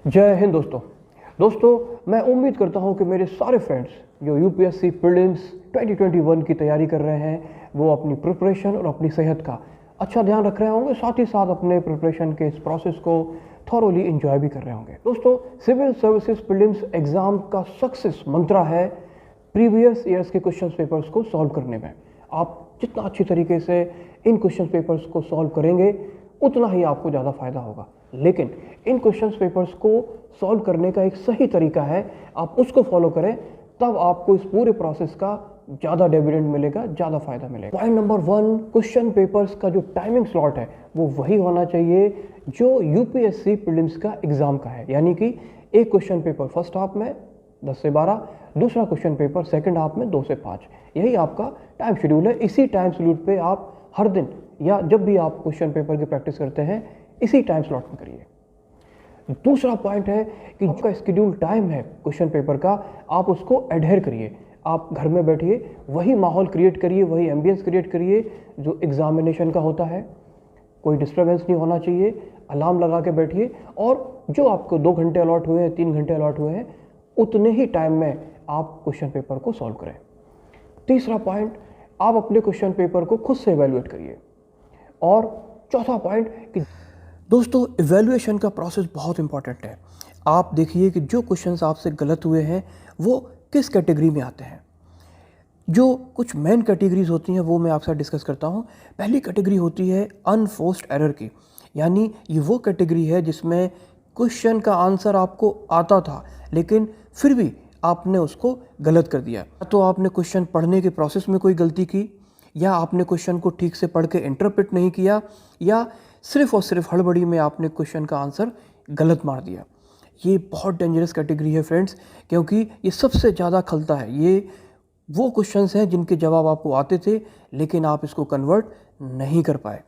जय हिंद दोस्तों मैं उम्मीद करता हूं कि मेरे सारे फ्रेंड्स जो यूपीएससी प्रीलिम्स 2021 की तैयारी कर रहे हैं वो अपनी प्रिपरेशन और अपनी सेहत का अच्छा ध्यान रख रहे होंगे, साथ ही साथ अपने प्रिपरेशन के इस प्रोसेस को थॉरोली एंजॉय भी कर रहे होंगे। दोस्तों, सिविल सर्विसेज प्रीलिम्स एग्जाम का सक्सेस मंत्रा है प्रीवियस ईयर्स के क्वेश्चन पेपर्स को सॉल्व करने में। आप जितना अच्छी तरीके से इन क्वेश्चन पेपर्स को सॉल्व करेंगे उतना ही आपको ज़्यादा फायदा होगा। लेकिन इन क्वेश्चन पेपर्स को सॉल्व करने का एक सही तरीका है, आप उसको फॉलो करें, तब आपको इस पूरे प्रोसेस का ज़्यादा डिविडेंड मिलेगा, ज़्यादा फायदा मिलेगा। पॉइंट नंबर 1, क्वेश्चन पेपर्स का जो टाइमिंग स्लॉट है वो वही होना चाहिए जो यूपीएससी प्रीलिम्स का एग्जाम का है, यानी कि एक क्वेश्चन पेपर फर्स्ट हाफ में 10 से 12, दूसरा क्वेश्चन पेपर सेकंड हाफ में 2 से 5। यही आपका टाइम शेड्यूल है। इसी टाइम शेड्यूल पे आप हर दिन या जब भी आप क्वेश्चन पेपर की प्रैक्टिस करते हैं इसी टाइम स्लॉट में करिए। दूसरा पॉइंट है कि जो स्केड्यूल टाइम है क्वेश्चन पेपर का, आप उसको एडहेयर करिए। आप घर में बैठिए, वही माहौल क्रिएट करिए, वही एम्बियंस क्रिएट करिए जो एग्जामिनेशन का होता है। कोई डिस्टर्बेंस नहीं होना चाहिए। अलार्म लगा के बैठिए और जो आपको 2 घंटे अलॉट हुए हैं, 3 घंटे अलॉट हुए हैं, उतने ही टाइम में आप क्वेश्चन पेपर को सॉल्व करें। तीसरा पॉइंट, आप अपने क्वेश्चन पेपर को खुद से इवैल्यूएट करिए। और चौथा पॉइंट कि दोस्तों, इवैल्यूएशन का प्रोसेस बहुत इंपॉर्टेंट है। आप देखिए कि जो क्वेश्चंस आपसे गलत हुए हैं वो किस कैटेगरी में आते हैं। जो कुछ मेन कैटेगरीज होती हैं वो मैं आपसे डिस्कस करता हूं। पहली कैटेगरी होती है अनफोर्स्ड एरर की, यानी ये वो कैटेगरी है जिसमें क्वेश्चन का आंसर आपको आता था लेकिन फिर भी आपने उसको गलत कर दिया। तो आपने क्वेश्चन पढ़ने के प्रोसेस में कोई गलती की, या आपने क्वेश्चन को ठीक से पढ़ के इंटरप्रेट नहीं किया, या सिर्फ और सिर्फ हड़बड़ी में आपने क्वेश्चन का आंसर गलत मार दिया। ये बहुत डेंजरस कैटेगरी है फ्रेंड्स, क्योंकि ये सबसे ज़्यादा खलता है। ये वो क्वेश्चंस हैं जिनके जवाब आपको आते थे लेकिन आप इसको कन्वर्ट नहीं कर पाए।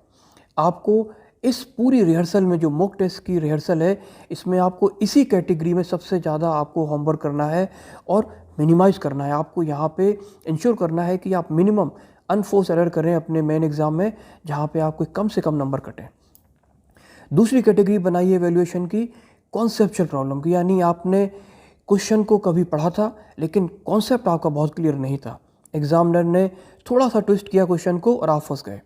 आपको इस पूरी रिहर्सल में, जो मॉक टेस्ट की रिहर्सल है, इसमें आपको इसी कैटेगरी में सबसे ज़्यादा आपको होमवर्क करना है और मिनिमाइज़ करना है। आपको यहाँ पे इंश्योर करना है कि आप मिनिमम अनफोर्स एरर करें अपने मेन एग्जाम में, जहाँ पे आपको कम से कम नंबर कटें। दूसरी कैटेगरी बनाइए एवेल्यूएशन की कॉन्सेप्चुअल प्रॉब्लम की, यानी आपने क्वेश्चन को कभी पढ़ा था लेकिन कॉन्सेप्ट आपका बहुत क्लियर नहीं था। एग्जामिनर ने थोड़ा सा ट्विस्ट किया क्वेश्चन को और आप फंस गए।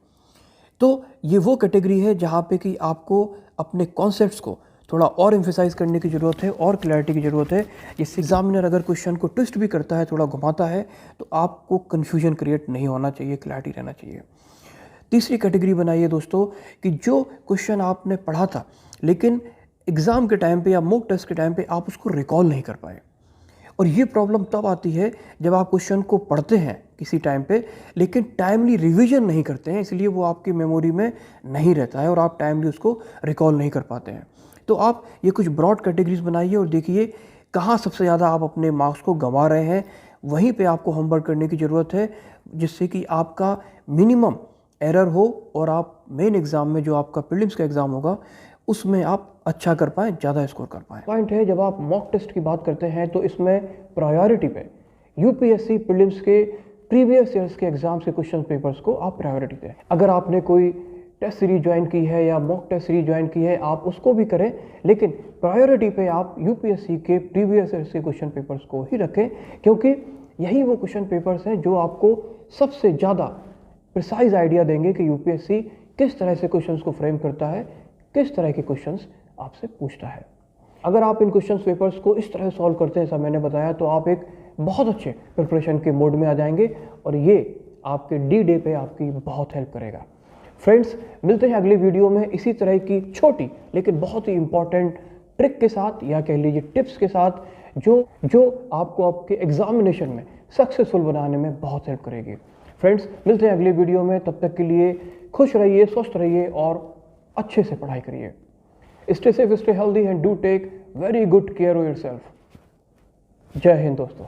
तो ये वो कैटेगरी है जहाँ पे कि आपको अपने कॉन्सेप्ट्स को थोड़ा और एम्फेसाइज करने की ज़रूरत है और क्लैरिटी की ज़रूरत है। जिससे एग्जामिनर अगर क्वेश्चन को ट्विस्ट भी करता है, थोड़ा घुमाता है, तो आपको कन्फ्यूजन क्रिएट नहीं होना चाहिए, क्लैरिटी रहना चाहिए। तीसरी कैटेगरी बनाइए दोस्तों कि जो क्वेश्चन आपने पढ़ा था लेकिन एग्ज़ाम के टाइम पे या मॉक टेस्ट के टाइम पे आप उसको रिकॉल नहीं कर पाए। और ये प्रॉब्लम तब आती है जब आप क्वेश्चन को पढ़ते हैं किसी टाइम पे लेकिन टाइमली रिवीजन नहीं करते हैं, इसलिए वो आपकी मेमोरी में नहीं रहता है और आप टाइमली उसको रिकॉल नहीं कर पाते हैं। तो आप ये कुछ ब्रॉड कैटेगरीज बनाइए और देखिए कहाँ सबसे ज़्यादा आप अपने मार्क्स को गंवा रहे हैं। वहीं पे आपको होमवर्क करने की ज़रूरत है, जिससे कि आपका मिनिमम एरर हो और आप मेन एग्ज़ाम में, जो आपका प्रीलिम्स का एग्ज़ाम होगा, उसमें आप अच्छा कर पाएँ, ज़्यादा स्कोर कर पाएँ। पॉइंट है, जब आप मॉक टेस्ट की बात करते हैं तो इसमें प्रायोरिटी पे यूपीएससी प्रीलिम्स के प्रीवियस ईयर्स के एग्जाम्स के क्वेश्चन पेपर्स को आप प्रायोरिटी दें। अगर आपने कोई टेस्ट सीरीज ज्वाइन की है या मॉक टेस्ट सीरीज ज्वाइन की है, आप उसको भी करें, लेकिन प्रायोरिटी पे आप यूपीएससी के प्रीवियस ईयर्स के क्वेश्चन पेपर्स को ही रखें, क्योंकि यही वो क्वेश्चन पेपर्स हैं जो आपको सबसे ज़्यादा प्रिसाइज आइडिया देंगे कि यूपीएससी किस तरह से क्वेश्चंस को फ्रेम करता है, किस तरह के क्वेश्चंस आपसे पूछता है। अगर आप इन क्वेश्चन पेपर्स को इस तरह सॉल्व करते हैं, जैसा मैंने बताया, तो आप एक बहुत अच्छे प्रिपरेशन के मोड में आ जाएंगे और ये आपके डी डे पे आपकी बहुत हेल्प करेगा। फ्रेंड्स, मिलते हैं अगली वीडियो में इसी तरह की छोटी लेकिन बहुत ही इंपॉर्टेंट ट्रिक के साथ, या कह लीजिए टिप्स के साथ, जो आपको आपके एग्जामिनेशन में सक्सेसफुल बनाने में बहुत हेल्प करेगी। फ्रेंड्स, मिलते हैं अगली वीडियो में। तब तक के लिए खुश रहिए, स्वस्थ रहिए और अच्छे से पढ़ाई करिए। Stay safe, stay healthy and do take very good care of yourself. Jai Hind दोस्तों।